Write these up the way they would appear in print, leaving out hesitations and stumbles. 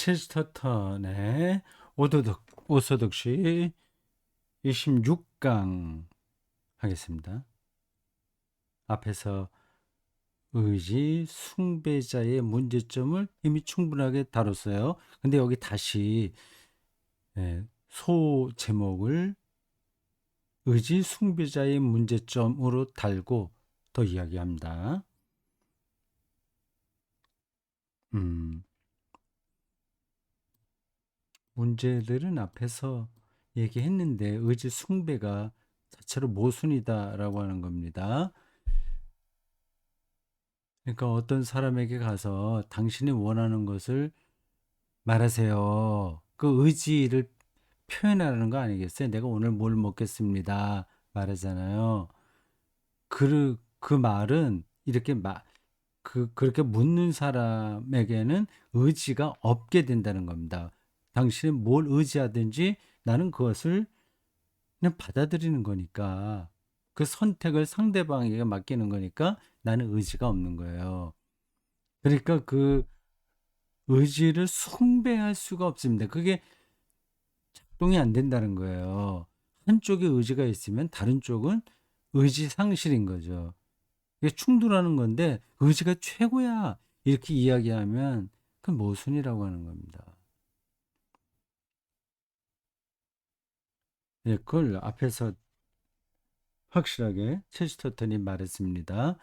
체스터턴의 오소독시 26강 하겠습니다. 앞에서 의지 숭배자의 문제점을 이미 충분하게 다뤘어요. 근데 여기 다시 소 제목을 의지 숭배자의 문제점으로 달고 더 이야기합니다. 문제들은 앞에서 얘기했는데 의지 숭배가 자체로 모순이다라고 하는 겁니다. 그러니까 어떤 사람에게 가서 당신이 원하는 것을 말하세요. 그 의지를 표현하는 거 아니겠어요? 내가 오늘 뭘 먹겠습니다. 말하잖아요. 그 말은 이렇게 그렇게 묻는 사람에게는 의지가 없게 된다는 겁니다. 당신이 뭘 의지하든지 나는 그것을 그냥 받아들이는 거니까 그 선택을 상대방에게 맡기는 거니까 나는 의지가 없는 거예요. 그러니까 그 의지를 숭배할 수가 없습니다. 그게 작동이 안 된다는 거예요. 한쪽에 의지가 있으면 다른 쪽은 의지 상실인 거죠. 이게 충돌하는 건데 의지가 최고야 이렇게 이야기하면 그건 모순이라고 하는 겁니다. 예, 그걸 앞에서 확실하게 체스터턴이 말했습니다.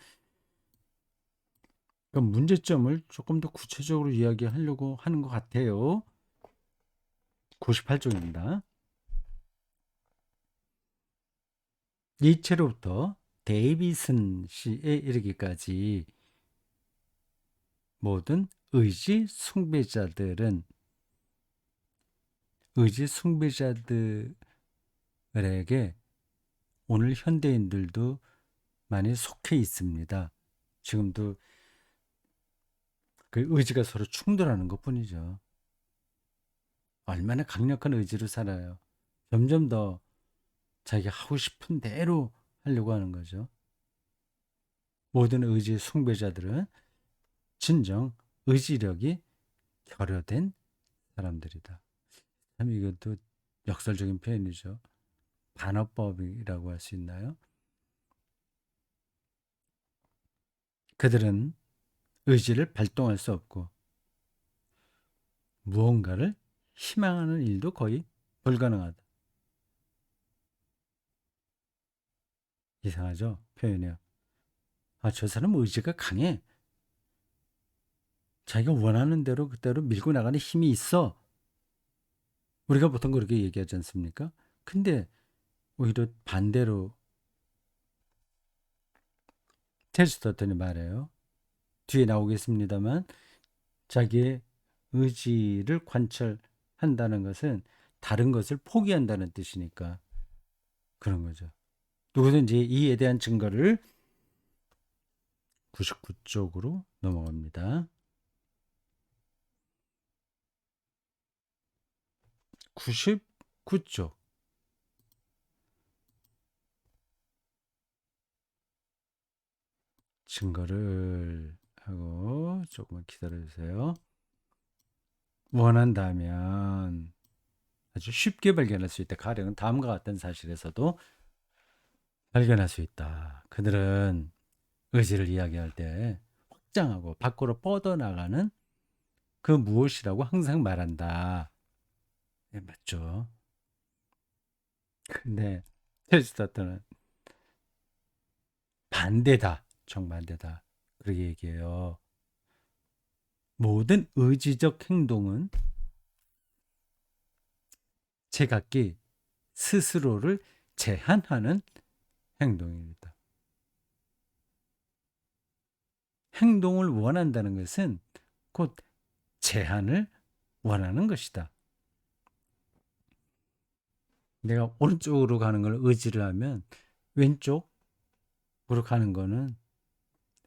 그럼 문제점을 조금 더 구체적으로 이야기하려고 하는 것 같아요. 98쪽입니다. 니체로부터 데이비슨 씨에 이르기까지 모든 의지 숭배자들에게 오늘 현대인들도 많이 속해 있습니다. 지금도 그 의지가 서로 충돌하는 것뿐이죠. 얼마나 강력한 의지로 살아요. 점점 더 자기가 하고 싶은 대로 하려고 하는 거죠. 모든 의지 숭배자들은 진정 의지력이 결여된 사람들이다. 참 이것도 역설적인 표현이죠. 반어법이라고 할 수 있나요? 그들은 의지를 발동할 수 없고 무언가를 희망하는 일도 거의 불가능하다. 이상하죠? 표현이요. 아, 저 사람 의지가 강해. 자기가 원하는 대로 그대로 밀고 나가는 힘이 있어. 우리가 보통 그렇게 얘기하지 않습니까? 근데 오히려 반대로 테스터턴이 말해요. 뒤에 나오겠습니다만 자기의 의지를 관철한다는 것은 다른 것을 포기한다는 뜻이니까 그런 거죠. 누구든지 이에 대한 증거를 99쪽으로 넘어갑니다. 99쪽. 증거를 하고 조금만 기다려주세요. 원한다면 아주 쉽게 발견할 수 있다. 가령은 다음과 같은 사실에서도 발견할 수 있다. 그들은 의지를 이야기할 때 확장하고 밖으로 뻗어나가는 그 무엇이라고 항상 말한다. 네, 맞죠? 근데 테스터트는 반대다. 정반대다. 그렇게 얘기해요. 모든 의지적 행동은 제각기 스스로를 제한하는 행동입니다. 행동을 원한다는 것은 곧 제한을 원하는 것이다. 내가 오른쪽으로 가는 걸 의지를 하면 왼쪽으로 가는 거는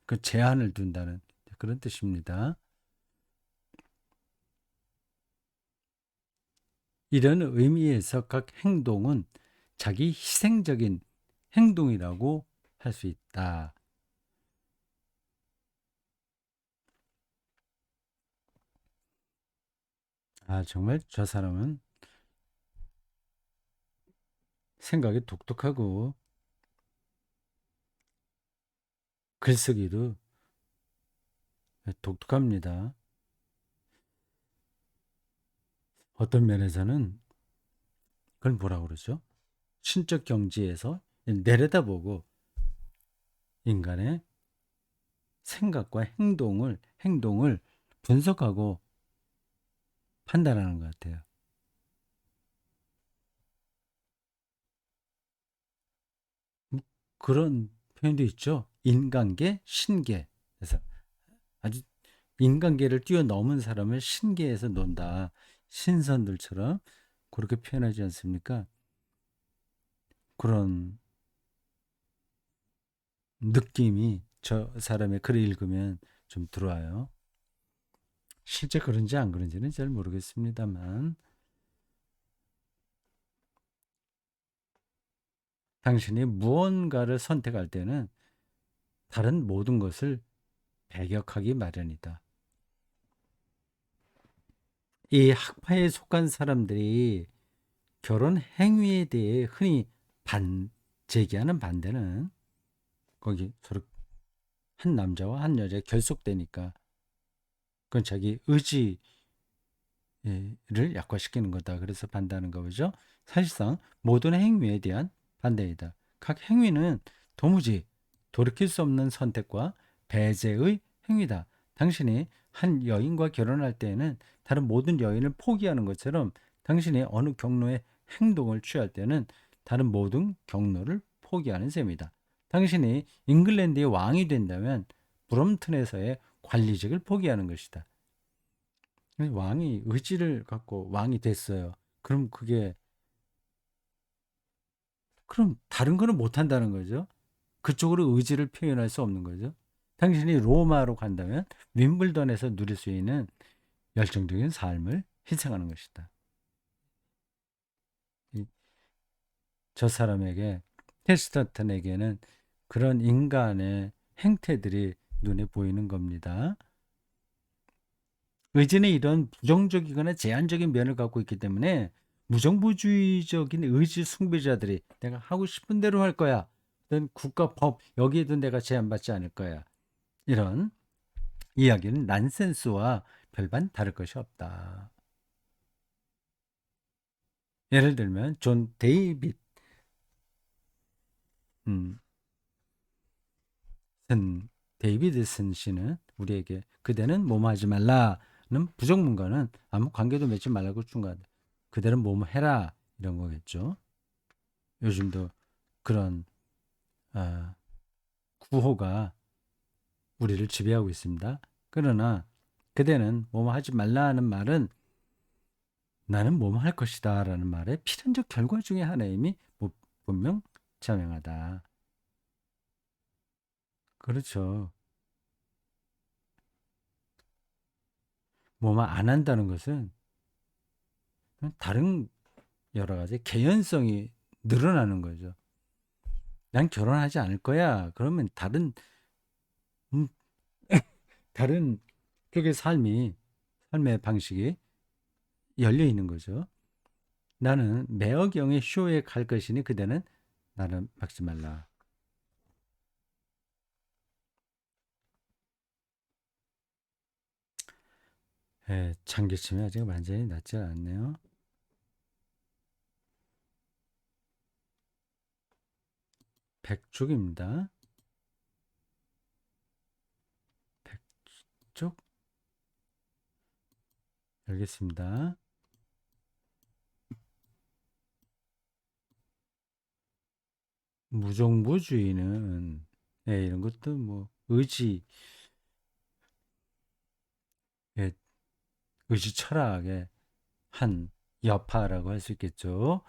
그 제한을 둔다는 그런 뜻입니다. 이런 의미에서 각 행동은 자기 희생적인 행동이라고 할 수 있다. 아, 정말 저 사람은 생각이 독특하고 글쓰기도 독특합니다. 어떤 면에서는 그걸 뭐라고 그러죠? 신적 경지에서 내려다보고 인간의 생각과 행동을 분석하고 판단하는 것 같아요. 뭐 그런 표현도 있죠. 인간계, 신계. 그래서 아주 인간계를 뛰어넘은 사람을 신계에서 논다. 신선들처럼 그렇게 표현하지 않습니까? 그런 느낌이 저 사람의 글을 읽으면 좀 들어와요. 실제 그런지 안 그런지는 잘 모르겠습니다만, 당신이 무언가를 선택할 때는 다른 모든 것을 배격하기 마련이다. 이 학파에 속한 사람들이 결혼 행위에 대해 흔히 제기하는 반대는 거기 서로 한 남자와 한 여자가 결속되니까 그건 자기 의지를 약화시키는 거다. 그래서 반대하는 거죠. 사실상 모든 행위에 대한 반대이다. 각 행위는 도무지 돌이킬 수 없는 선택과 배제의 행위다. 당신이 한 여인과 결혼할 때에는 다른 모든 여인을 포기하는 것처럼 당신이 어느 경로의 행동을 취할 때는 다른 모든 경로를 포기하는 셈이다. 당신이 잉글랜드의 왕이 된다면 브롬튼에서의 관리직을 포기하는 것이다. 왕이 의지를 갖고 왕이 됐어요. 그럼 그럼 다른 거는 못 한다는 거죠. 그쪽으로 의지를 표현할 수 없는 거죠. 당신이 로마로 간다면 윈블던에서 누릴 수 있는 열정적인 삶을 희생하는 것이다. 저 사람에게, 테스터턴에게는 그런 인간의 행태들이 눈에 보이는 겁니다. 의지는 이런 부정적이거나 제한적인 면을 갖고 있기 때문에 무정부주의적인 의지 숭배자들이 내가 하고 싶은 대로 할 거야. 어떤 국가 법 여기에도 내가 제한받지 않을 거야. 이런 이야기는 난센스와 별반 다를 것이 없다. 예를 들면 존 음, 데이비드슨 씨는 우리에게 그대는 뭐뭐 하지 말라는 부정문과는 아무 관계도 맺지 말라고 준 거. 그대는 뭐뭐 해라 이런 거겠죠. 요즘도 그런 아, 구호가 우리를 지배하고 있습니다. 그러나 그대는 뭐뭐 하지 말라는 말은 나는 뭐뭐 할 것이다 라는 말의 필연적 결과 중에 하나임이 분명 자명하다. 그렇죠. 뭐뭐 안 한다는 것은 다른 여러 가지 개연성이 늘어나는 거죠. 난 결혼하지 않을 거야. 그러면 음, 다른 쪽의 삶의 방식이 열려 있는 거죠. 나는 매어경의 쇼에 갈 것이니 그대는 나를 막지 말라. 장기침이 아직 완전히 낫지 않네요. 백쪽입니다. 백쪽 알겠습니다. 무정부주의는 이런 것도 뭐 예, 의지 철학의 한 여파라고 할 수 있겠죠.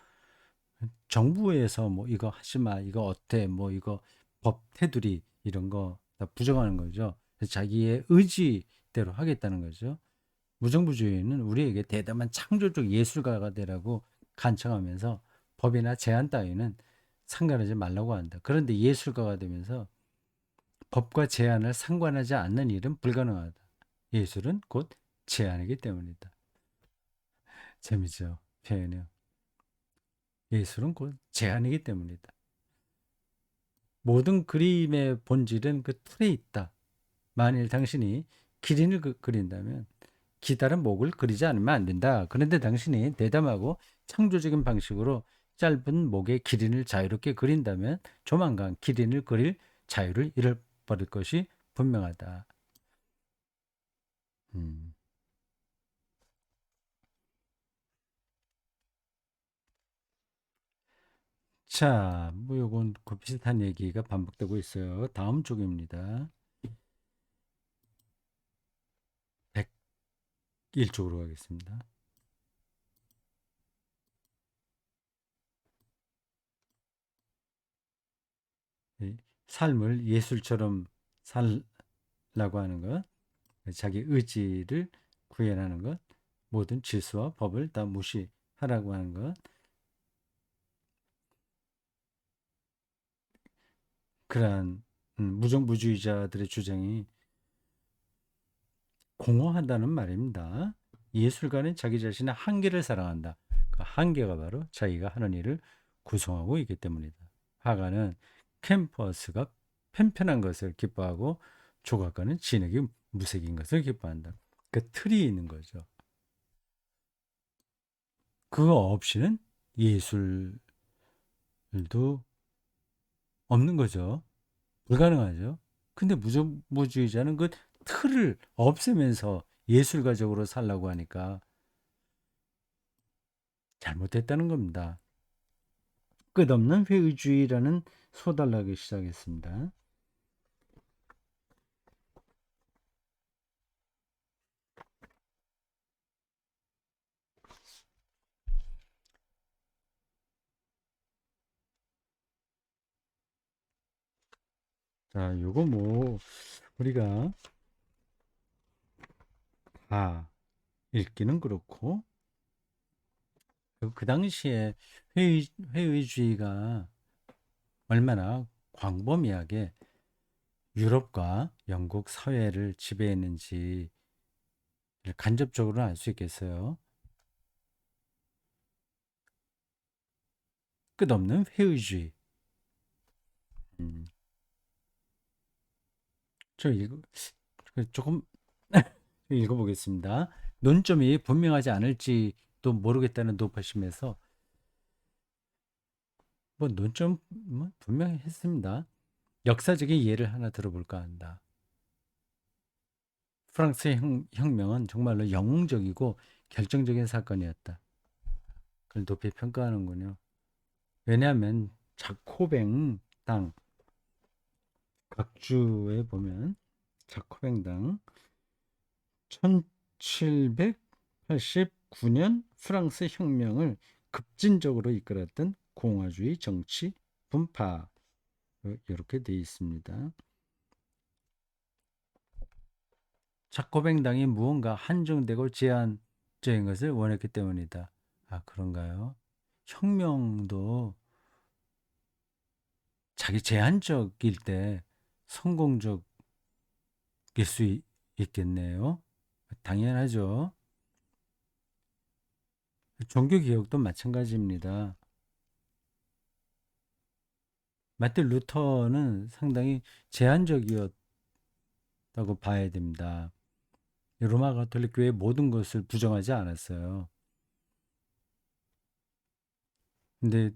정부에서 뭐 이거 하지 마, 이거 어때, 뭐 이거 법 테두리 이런 거 다 부정하는 거죠. 자기의 의지대로 하겠다는 거죠. 무정부주의는 우리에게 대담한 창조적 예술가가 되라고 간청하면서 법이나 제한 따위는 상관하지 말라고 한다. 그런데 예술가가 되면서 법과 제한을 상관하지 않는 일은 불가능하다. 예술은 곧 제한이기 때문이다. 재미죠. 표현이요. 예술은 곧 제한이기 때문이다. 모든 그림의 본질은 그 틀에 있다. 만일 당신이 기린을 그린다면 기다란 목을 그리지 않으면 안 된다. 그런데 당신이 대담하고 창조적인 방식으로 짧은 목의 기린을 자유롭게 그린다면 조만간 기린을 그릴 자유를 잃어버릴 것이 분명하다. 음. 자, 뭐 요건 그 비슷한 얘기가 반복되고 있어요. 다음 쪽입니다. 101쪽으로 가겠습니다. 이 삶을 예술처럼 살라고 하는 것, 자기 의지를 구현하는 것, 모든 질서와 법을 다 무시하라고 하는 것, 그러한 무정부주의자들의 주장이 공허하다는 말입니다. 예술가는 자기 자신의 한계를 사랑한다. 그 한계가 바로 자기가 하는 일을 구성하고 있기 때문이다. 화가는 캔버스가 편편한 것을 기뻐하고 조각가는 진흙이 무색인 것을 기뻐한다. 그 틀이 있는 거죠. 그거 없이는 예술도 없는 거죠. 불가능하죠. 근데 무정부주의자는 그 틀을 없애면서 예술가적으로 살라고 하니까 잘못됐다는 겁니다. 끝없는 회의주의라는 소달라기 시작했습니다. 자, 요거 뭐 우리가 다 읽기는 그렇고 그 당시에 회의주의가 얼마나 광범위하게 유럽과 영국 사회를 지배했는지 간접적으로 알 수 있겠어요. 끝없는 회의주의. 음, 저 이거 조금 읽어보겠습니다. 논점이 분명하지 않을지도 모르겠다는 높아심에서 뭐 논점 뭐 분명히 했습니다. 역사적인 예를 하나 들어볼까 한다. 프랑스 혁명은 정말로 영웅적이고 결정적인 사건이었다. 그걸 높이 평가하는군요. 왜냐하면 자코뱅 당 각주에 보면 자코뱅당 1789년 프랑스 혁명을 급진적으로 이끌었던 공화주의 정치 분파 이렇게 되어 있습니다. 자코뱅당이 무언가 한정되고 제한적인 것을 원했기 때문이다. 아, 그런가요? 혁명도 자기 제한적일 때 성공적일 수 있겠네요. 당연하죠. 종교개혁도 마찬가지입니다. 마틴 루터는 상당히 제한적이었다고 봐야 됩니다. 로마 가톨릭 교회 모든 것을 부정하지 않았어요. 근데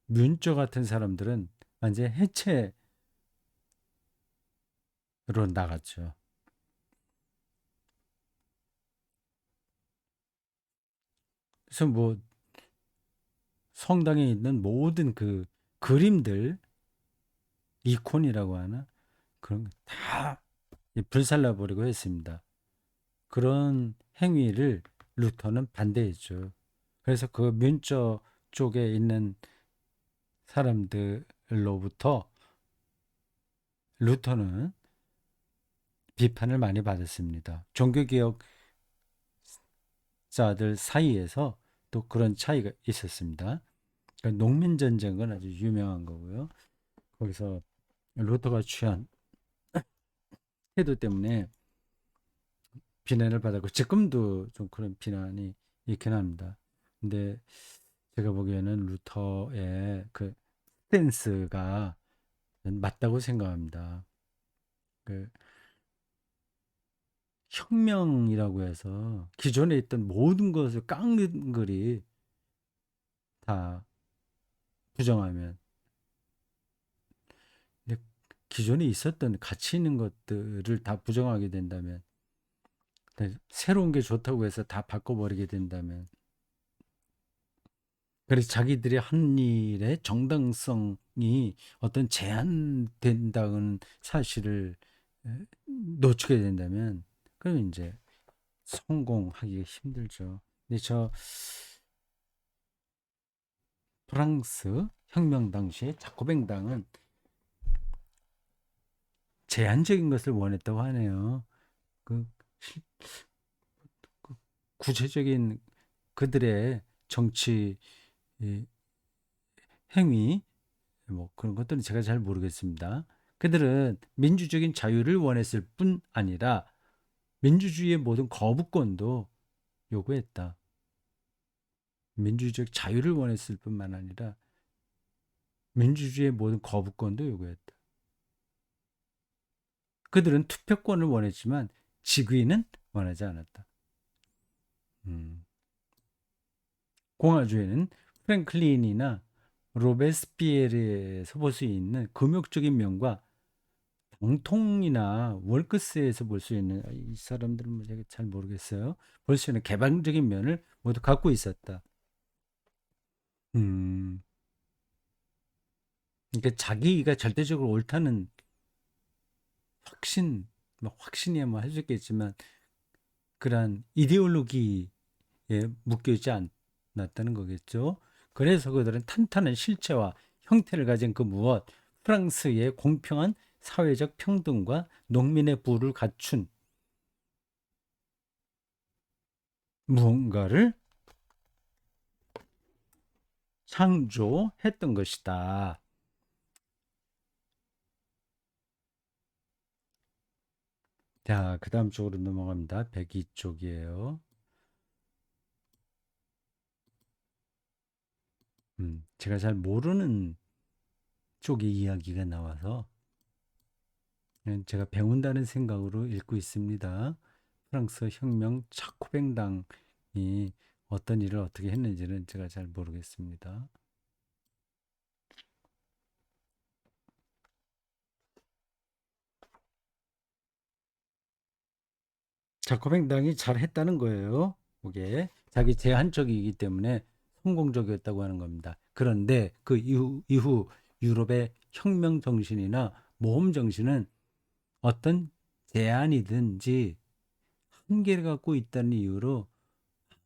뮌저 같은 사람들은 완전 해체로 나갔죠. 그래서 뭐 성당에 있는 모든 그 그림들, 이콘이라고 하나? 그런 거다 불살라 버리고 했습니다. 그런 행위를 루터는 반대했죠. 그래서 그 뮌저 쪽에 있는 사람들로부터 루터는 비판을 많이 받았습니다. 종교개혁자들 사이에서 또 그런 차이가 있었습니다. 그러니까 농민전쟁은 아주 유명한 거고요. 거기서 루터가 취한 태도 때문에 비난을 받았고 지금도 좀 그런 비난이 있긴 합니다. 근데 제가 보기에는 루터의 그 스탠스가 맞다고 생각합니다. 그 혁명이라고 해서 기존에 있던 모든 것을 깎는 글이 다 부정하면, 근데 기존에 있었던 가치 있는 것들을 다 부정하게 된다면, 새로운 게 좋다고 해서 다 바꿔버리게 된다면, 그래서 자기들이 한 일의 정당성이 어떤 제한된다는 사실을 놓치게 된다면, 그럼 이제 성공하기가 힘들죠. 근데 저 프랑스 혁명 당시에 자코뱅당은 제한적인 것을 원했다고 하네요. 그, 그 구체적인 그들의 정치 행위, 뭐 그런 것들은 제가 잘 모르겠습니다. 그들은 민주적인 자유를 원했을 뿐 아니라 민주주의의 모든 거부권도 요구했다. 민주적 자유를 원했을 뿐만 아니라 민주주의의 모든 거부권도 요구했다. 그들은 투표권을 원했지만 직위는 원하지 않았다. 공화주의는 프랭클린이나 로베스피에르에서 볼 수 있는 금욕적인 면과 방통이나 월크스에서 볼 수 있는, 이 사람들은 뭐 제가 잘 모르겠어요. 볼 수 있는 개방적인 면을 모두 갖고 있었다. 음, 그러니까 자기가 절대적으로 옳다는 확신, 뭐 확신이야 뭐 할 수 있겠지만 그러한 이데올로기에 묶여 있지 않았다는 거겠죠. 그래서 그들은 탄탄한 실체와 형태를 가진 그 무엇, 프랑스의 공평한 사회적 평등과 농민의 부를 갖춘 무언가를 창조했던 것이다. 자, 그 다음 쪽으로 넘어갑니다. 102쪽이에요. 제가 잘 모르는 쪽의 이야기가 나와서 그냥 제가 배운다는 생각으로 읽고 있습니다. 프랑스 혁명 자코뱅당이 어떤 일을 어떻게 했는지는 제가 잘 모르겠습니다. 자코뱅당이 잘 했다는 거예요. 그게 자기 제한적이기 때문에 성공적이었다고 하는 겁니다. 그런데 그 이후 유럽의 혁명 정신이나 모험 정신은 어떤 제한이든지 한계를 갖고 있다는 이유로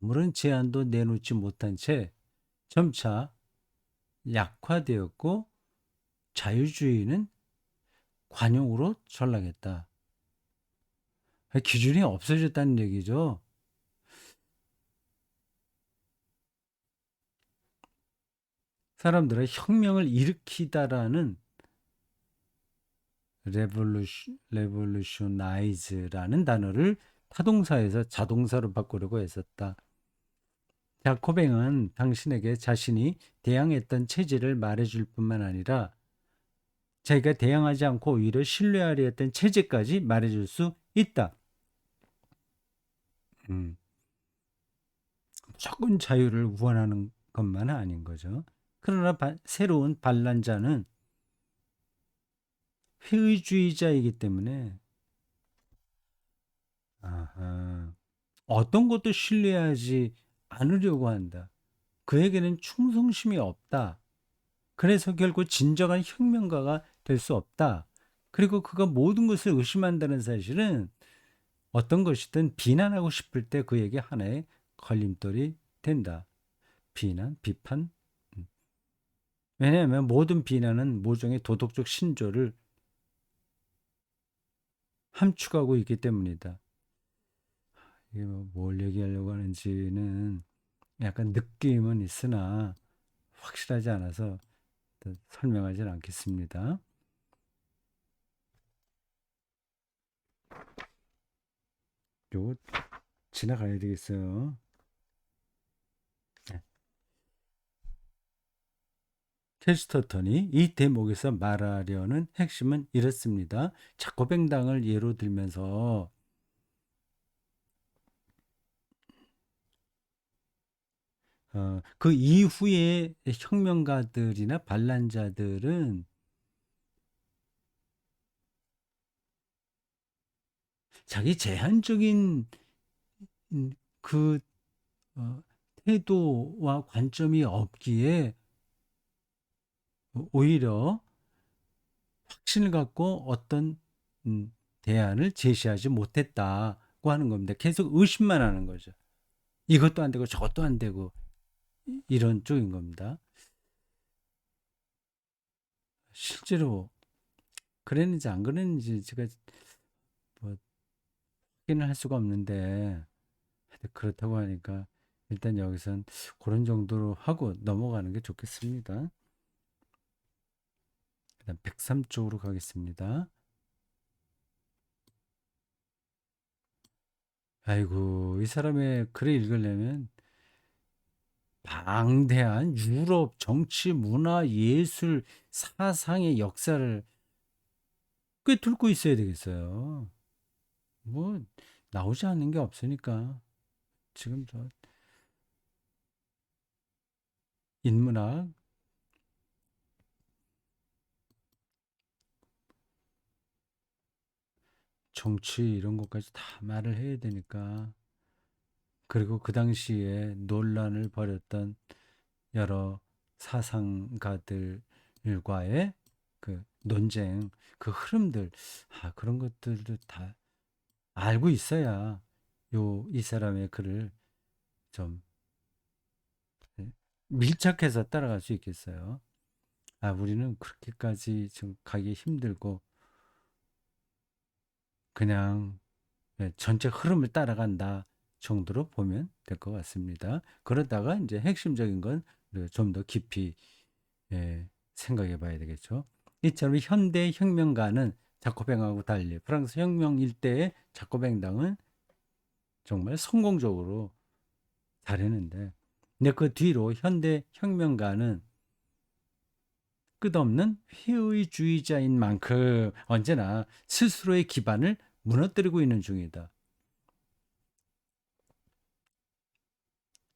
아무런 제한도 내놓지 못한 채 점차 약화되었고 자유주의는 관용으로 전락했다. 기준이 없어졌다는 얘기죠. 사람들은 혁명을 일으키다라는 레볼루셔나이즈라는 단어를 타동사에서 자동사로 바꾸려고 했었다. 자코뱅은 당신에게 자신이 대항했던 체제를 말해줄 뿐만 아니라 자기가 대항하지 않고 오히려 신뢰하려 했던 체제까지 말해줄 수 있다. 음, 무조건 자유를 원하는 것만은 아닌 거죠. 그러나 새로운 반란자는 회의주의자이기 때문에 아하, 어떤 것도 신뢰하지 않으려고 한다. 그에게는 충성심이 없다. 그래서 결국 진정한 혁명가가 될 수 없다. 그리고 그가 모든 것을 의심한다는 사실은 어떤 것이든 비난하고 싶을 때 그에게 하나의 걸림돌이 된다. 비난, 비판. 음. 왜냐하면 모든 비난은 모종의 도덕적 신조를 함축하고 있기 때문이다. 이게 뭘 얘기하려고 하는지는 약간 느낌은 있으나 확실하지 않아서 설명하지는 않겠습니다. 요거 지나가야 되겠어요. 네. 체스터턴이 이 대목에서 말하려는 핵심은 이렇습니다. 자코뱅당을 예로 들면서 그 이후에 혁명가들이나 반란자들은 자기 제한적인 그 태도와 관점이 없기에 오히려 확신을 갖고 어떤 대안을 제시하지 못했다고 하는 겁니다. 계속 의심만 하는 거죠. 이것도 안 되고 저것도 안 되고 이런 쪽인 겁니다. 실제로 그랬는지 안 그랬는지 제가 뭐 확인을 할 수가 없는데 하여튼 그렇다고 하니까 일단 여기선 그런 정도로 하고 넘어가는 게 좋겠습니다. 그다음 103쪽으로 가겠습니다. 아이고, 이 사람의 글을 읽으려면 방대한 유럽 정치, 문화, 예술, 사상의 역사를 꿰뚫고 있어야 되겠어요. 뭐 나오지 않는 게 없으니까 지금 저 인문학, 정치 이런 것까지 다 말을 해야 되니까 그리고 그 당시에 논란을 벌였던 여러 사상가들과의 그 논쟁, 그 흐름들, 그런 것들도 다 알고 있어야 이 사람의 글을 좀 밀착해서 따라갈 수 있겠어요. 우리는 그렇게까지 좀 가기 힘들고 그냥 전체 흐름을 따라간다 정도로 보면 될 것 같습니다. 그러다가 이제 핵심적인 건 좀 더 깊이 생각해 봐야 되겠죠. 이처럼 현대 혁명가는 자코뱅하고 달리 프랑스 혁명 일대의 자코뱅당은 정말 성공적으로 잘했는데 근데 그 뒤로 현대 혁명가는 끝없는 회의주의자인 만큼 언제나 스스로의 기반을 무너뜨리고 있는 중이다.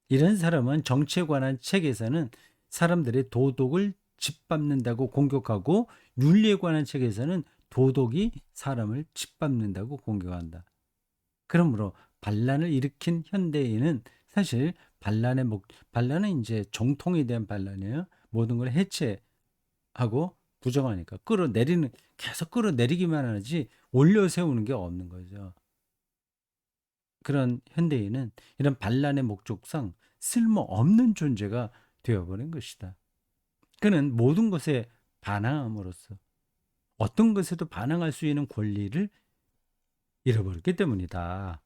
이런 사람은 정치에 관한 책에서는 사람들의 도덕을 짓밟는다고 공격하고 윤리에 관한 책에서는 도덕이 사람을 짓밟는다고 공격한다. 그러므로 반란을 일으킨 현대인은 사실 반란은 이제 정통에 대한 반란이에요. 모든 걸 해체하고 부정하니까 계속 끌어내리기만 하지 올려 세우는 게 없는 거죠. 그런 현대인은 이런 반란의 목적상 쓸모없는 존재가 되어버린 것이다. 그는 모든 것에 반항함으로써 어떤 것에도 반항할 수 있는 권리를 잃어버렸기 때문이다.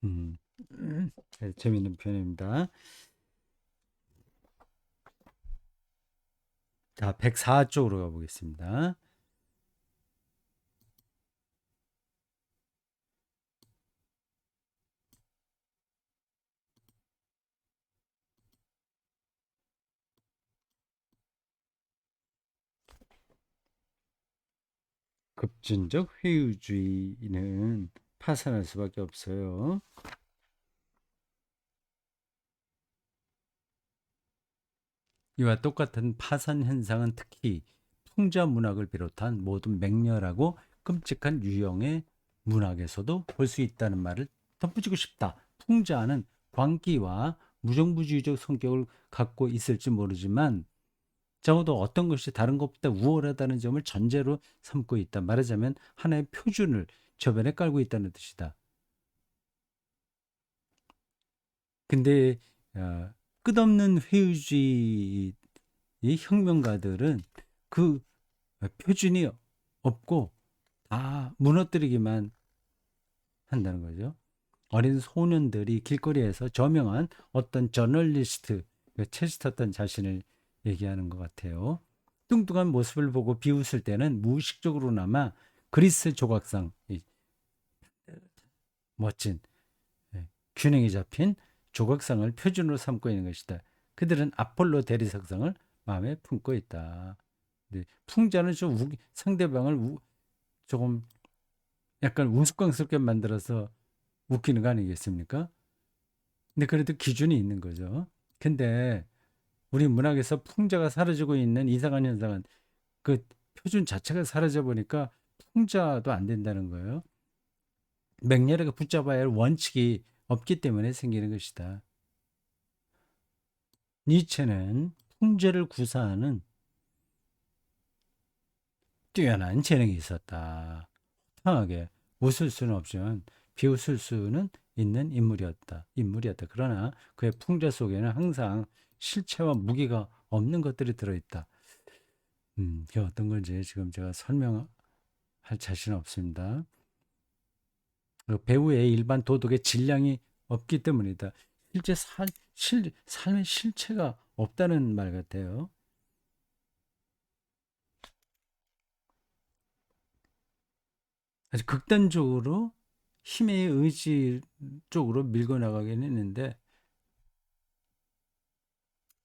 음, 재미있는 표현입니다. 자, 104쪽으로 가보겠습니다. 급진적 회유주의는 파산할 수밖에 없어요. 이와 똑같은 파산 현상은 특히 풍자 문학을 비롯한 모든 맹렬하고 끔찍한 유형의 문학에서도 볼 수 있다는 말을 덧붙이고 싶다. 풍자는 광기와 무정부주의적 성격을 갖고 있을지 모르지만 적어도 어떤 것이 다른 것보다 우월하다는 점을 전제로 삼고 있다. 말하자면 하나의 표준을 저변에 깔고 있다는 뜻이다. 근데 끝없는 회의주의 혁명가들은 그 표준이 없고 다 무너뜨리기만 한다는 거죠. 어린 소년들이 길거리에서 저명한 어떤 저널리스트 체스터턴 자신을 얘기하는 것 같아요. 뚱뚱한 모습을 보고 비웃을 때는 무의식적으로나마 그리스 조각상 멋진 균형이 잡힌 조각상을 표준으로 삼고 있는 것이다. 그들은 아폴로 대리석상을 마음에 품고 있다. 네, 풍자는 좀 상대방을 조금 약간 우스꽝스럽게 만들어서 웃기는 거 아니겠습니까? 근데 그래도 기준이 있는 거죠. 근데 우리 문학에서 풍자가 사라지고 있는 이상한 현상은 그 표준 자체가 사라져 보니까 풍자도 안 된다는 거예요. 맹렬하게 붙잡아야 할 원칙이 없기 때문에 생기는 것이다. 니체는 풍자를 구사하는 뛰어난 재능이 있었다. 황하게 웃을 수는 없지만 비웃을 수는 있는 인물이었다. 그러나 그의 풍자 속에는 항상 실체와 무게가 없는 것들이 들어있다. 그게 어떤 건지 지금 제가 설명할 자신은 없습니다. 그 배우의 일반 도덕의 질량이 없기 때문이다. 실제 삶의 실체가 없다는 말 같아요. 아주 극단적으로 힘의 의지 쪽으로 밀고 나가긴 했는데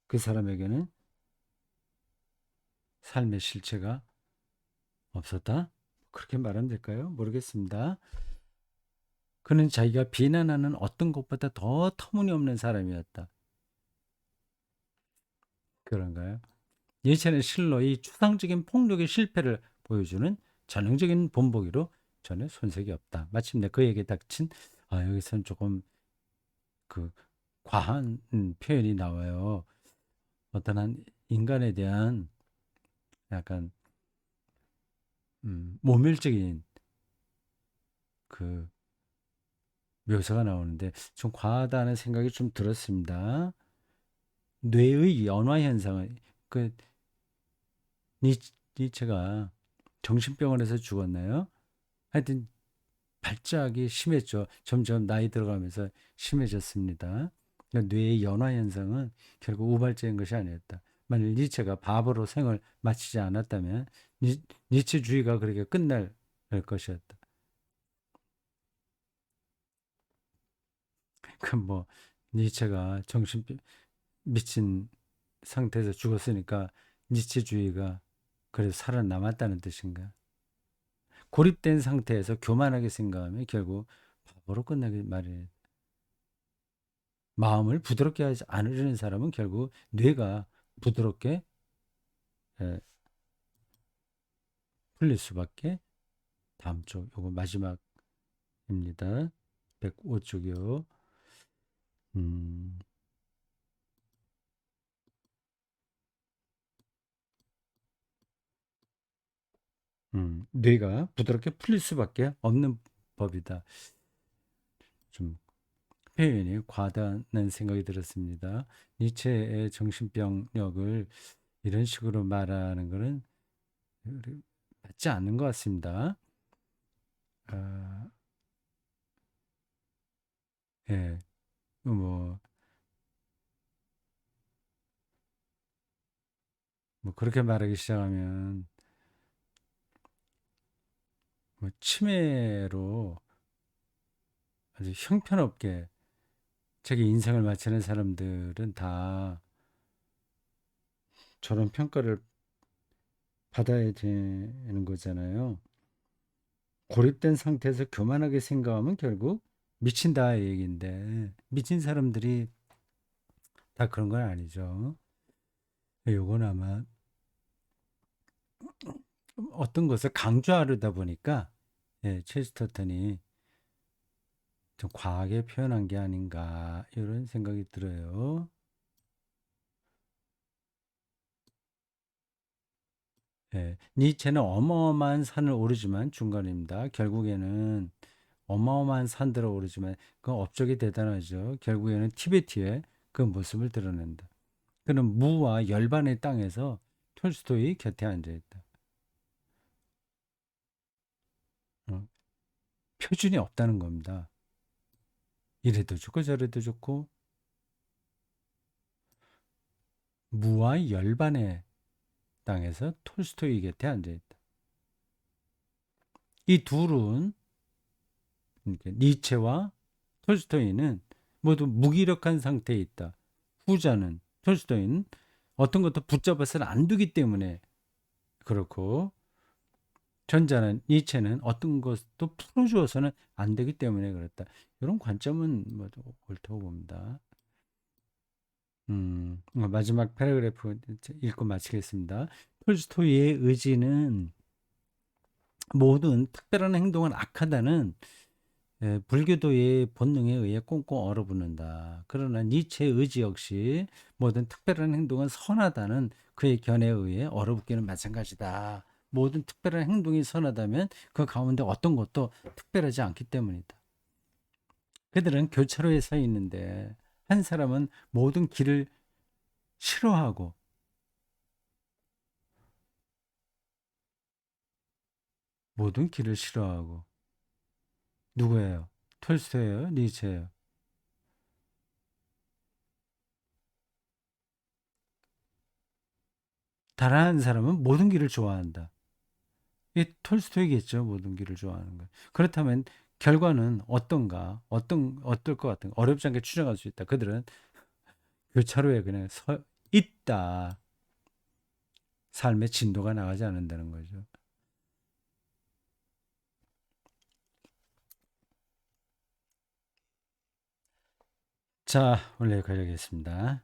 그 사람에게는 삶의 실체가 없었다? 그렇게 말하면 될까요? 모르겠습니다. 그는 자기가 비난하는 어떤 것보다 더 터무니없는 사람이었다. 그런가요? 예전의 실로의 추상적인 폭력의 실패를 보여주는 전형적인 본보기로 전혀 손색이 없다. 마침내 그에게 닥친 여기서는 조금 그 과한 표현이 나와요. 어떤 한 인간에 대한 약간 모멸적인 그 묘사가 나오는데 좀 과하다는 생각이 좀 들었습니다. 뇌의 연화 현상을 그 니체가 정신병원에서 죽었나요? 하여튼 발작이 심했죠. 점점 나이 들어가면서 심해졌습니다. 그러니까 뇌의 연화 현상은 결국 우발적인 것이 아니었다. 만일 니체가 바보로 생을 마치지 않았다면 니체주의가 그렇게 끝날 것이었다. 그 뭐 니체가 정신병 미친 상태에서 죽었으니까 니체주의가 그래도 살아남았다는 뜻인가? 고립된 상태에서 교만하게 생각하면 결국 바보로 끝나기 마련이에요. 마음을 부드럽게 하지 않으려는 사람은 결국 뇌가 부드럽게 에, 풀릴 수밖에. 다음 쪽 요거 마지막입니다. 105쪽이요. 음, 뇌가 부드럽게 풀릴 수밖에 없는 법이다. 좀 표현이 과다는 생각이 들었습니다. 니체의 정신병력을 이런 식으로 말하는 것은 맞지 않는 것 같습니다. 아, 예, 뭐, 뭐 그렇게 말하기 시작하면 뭐 치매로 아주 형편없게 자기 인생을 마치는 사람들은 다 저런 평가를 받아야 되는 거잖아요. 고립된 상태에서 교만하게 생각하면 결국 미친다 이 얘기인데 미친 사람들이 다 그런 건 아니죠. 요건 아마 어떤 것을 강조하려다 보니까 체스터턴이 좀 과하게 표현한 게 아닌가 이런 생각이 들어요. 니체는 어마어마한 산을 오르지만 중간입니다. 결국에는 어마어마한 산들을 오르지만 그 업적이 대단하죠. 결국에는 티베트의 그 모습을 드러낸다. 그는 무와 열반의 땅에서 톨스토이 곁에 앉아 있다. 어, 표준이 없다는 겁니다. 이래도 좋고 저래도 좋고 무와 열반의 땅에서 톨스토이 곁에 앉아 있다. 이 둘은 니체와 톨스토이는 모두 무기력한 상태에 있다. 후자는 톨스토이는 어떤 것도 붙잡아서는 안 두기 때문에 그렇고 전자는 니체는 어떤 것도 풀어주어서는 안 되기 때문에 그렇다. 이런 관점은 뭐 옳다고 봅니다. 마지막 패러그래프 읽고 마치겠습니다. 톨스토이의 의지는 모든 특별한 행동은 악하다는 불교도의 본능에 의해 꽁꽁 얼어붙는다. 그러나 니체의 의지 역시 모든 특별한 행동은 선하다는 그의 견해에 의해 얼어붙기는 마찬가지다. 모든 특별한 행동이 선하다면 그 가운데 어떤 것도 특별하지 않기 때문이다. 그들은 교차로에 서 있는데 한 사람은 모든 길을 싫어하고 모든 길을 싫어하고 누구예요? 톨스토예요? 니체예요? 다른 한 사람은 모든 길을 좋아한다. 이 톨스토이겠죠. 모든 길을 좋아하는 거. 그렇다면 결과는 어떤가? 어떨 것 같은 어렵지 않게 추정할 수 있다. 그들은 교차로에 그냥 서 있다. 삶의 진도가 나가지 않는다는 거죠. 자, 오늘 여기까지 하겠습니다.